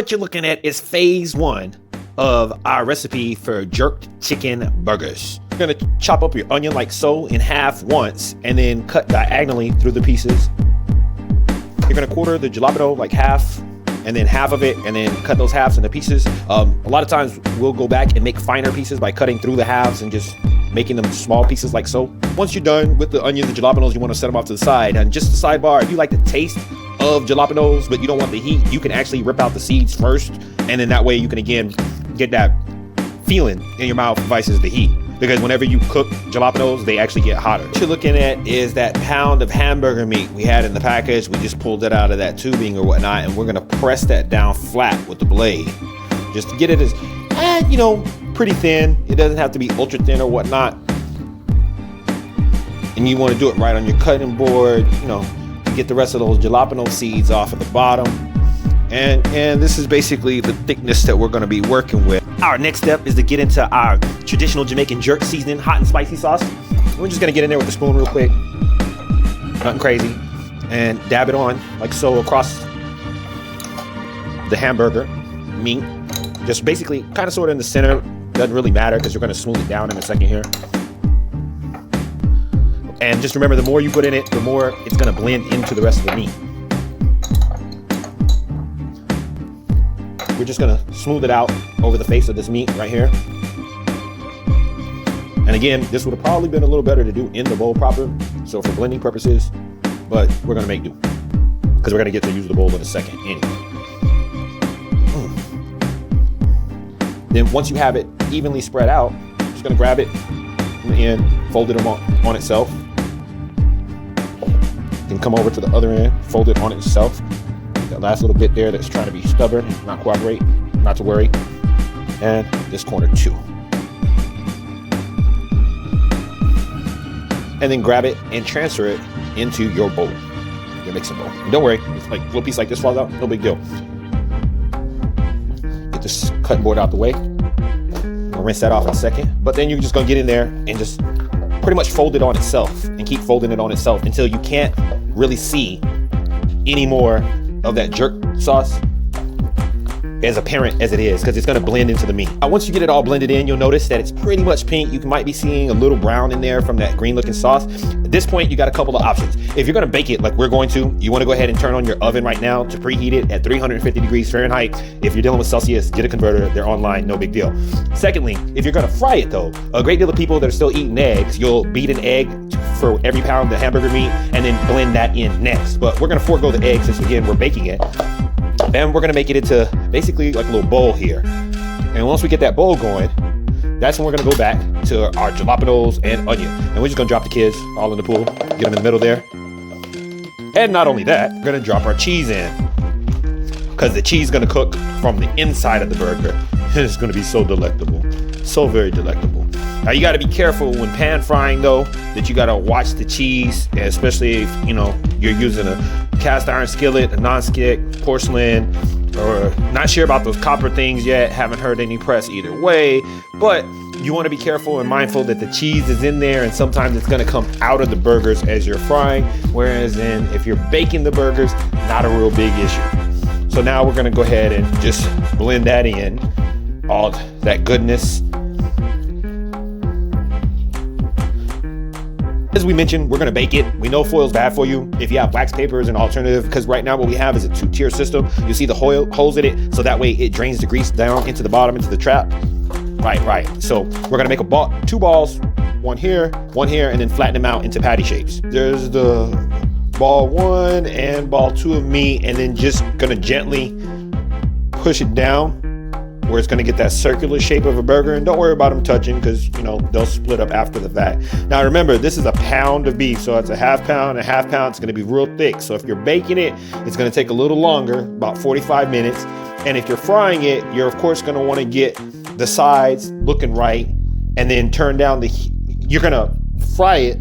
What you're looking at is phase 1 of our recipe for jerked chicken burgers. You're gonna chop up your onion like so in half once and then cut diagonally through the pieces. You're gonna quarter the jalapeno like half and then half of it and then cut those halves into pieces. A lot of times we'll go back and make finer pieces by cutting through the halves and just making them small pieces like so. Once you're done with the onions and jalapenos, you want to set them off to the side. And just a sidebar, if you like the taste of jalapenos but you don't want the heat, you can actually rip out the seeds first, and then that way you can again get that feeling in your mouth versus the heat, because whenever you cook jalapenos they actually get hotter. What you're looking at is that pound of hamburger meat we had in the package. We just pulled it out of that tubing or whatnot, and we're gonna press that down flat with the blade just to get it as pretty thin. It doesn't have to be ultra thin or whatnot, and you want to do it right on your cutting board, to get the rest of those jalapeno seeds off of the bottom. And this is basically the thickness that we're going to be working with. Our next step is to get into our traditional Jamaican jerk seasoning, hot and spicy sauce. We're just going to get in there with the spoon real quick, nothing crazy, and dab it on like so across the hamburger meat. Just basically kind of sort of in the center. Doesn't really matter because you're going to smooth it down in a second here. And just remember, the more you put in it, the more it's going to blend into the rest of the meat. We're just going to smooth it out over the face of this meat right here. And again, this would have probably been a little better to do in the bowl proper, so for blending purposes, but we're going to make do because we're going to get to use the bowl in a second anyway. Then once you have it evenly spread out, you're just going to grab it and fold it on itself. Then come over to the other end, fold it on itself. That last little bit there that's trying to be stubborn, not cooperate, not to worry. And this corner too. And then grab it and transfer it into your bowl, your mixing bowl. And don't worry, if like a little piece like this falls out, no big deal. Get this cutting board out the way. I'll rinse that off in a second. But then you're just gonna get in there and just pretty much fold it on itself and keep folding it on itself until you can't really see any more of that jerk sauce as apparent as it is, because it's going to blend into the meat. Once you get it all blended in, you'll notice that it's pretty much pink. You might be seeing a little brown in there from that green looking sauce. At this point, you got a couple of options. If you're going to bake it like we're going to, you want to go ahead and turn on your oven right now to preheat it at 350 degrees Fahrenheit. If you're dealing with Celsius, get a converter. They're online, no big deal. Secondly, if you're going to fry it though, a great deal of people that are still eating eggs, you'll beat an egg for every pound of hamburger meat and then blend that in next. But we're going to forego the egg since again, we're baking it. And we're gonna make it into basically like a little bowl here. And once we get that bowl going, that's when we're gonna go back to our jalapenos and onion. And we're just gonna drop the kids all in the pool, get them in the middle there. And not only that, we're gonna drop our cheese in, because the cheese is gonna cook from the inside of the burger. It's gonna be so delectable, so very delectable. Now you gotta be careful when pan frying though, that you gotta watch the cheese, especially if you're using a cast iron skillet, a non-stick, porcelain, or not sure about those copper things yet, haven't heard any press either way, but you want to be careful and mindful that the cheese is in there, and sometimes it's going to come out of the burgers as you're frying, whereas if you're baking the burgers, not a real big issue. So now we're going to go ahead and just blend that in, all that goodness. As we mentioned, we're gonna bake it. We know foil's bad for you. If you have wax paper is an alternative, because right now what we have is a 2-tier system. You see the holes in it, so that way it drains the grease down into the bottom, into the trap. Right. So we're gonna make 2 balls, one here, and then flatten them out into patty shapes. There's the ball 1 and ball 2 of meat, and then just gonna gently push it down where it's going to get that circular shape of a burger. And don't worry about them touching, because they'll split up after the fact. Now remember, this is a pound of beef, so it's a half pound. It's going to be real thick. So if you're baking it, it's going to take a little longer, about 45 minutes. And if you're frying it, you're of course going to want to get the sides looking right, and then turn down the heat. You're going to fry it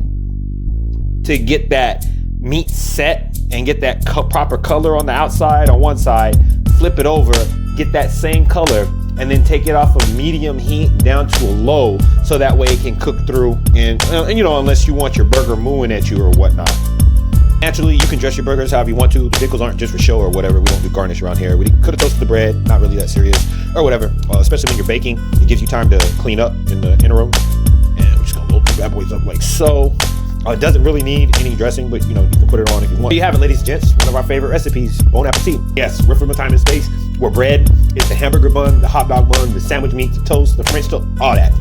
to get that meat set and get that proper color on the outside on one side. Flip it over, get that same color, and then take it off of medium heat down to a low, so that way it can cook through, and unless you want your burger mooing at you or whatnot. Naturally, you can dress your burgers however you want to. The pickles aren't just for show or whatever. We don't do garnish around here. We could have toasted the bread, not really that serious, or whatever. Especially when you're baking, it gives you time to clean up in the interim. And we're just gonna load these bad boys up like so. It doesn't really need any dressing, but you know, you can put it on if you want. There you have it, ladies and gents. One of our favorite recipes. Bon appetit. Yes, we're from a time and space where bread is the hamburger bun, the hot dog bun, the sandwich meat, the toast, the French toast, all that.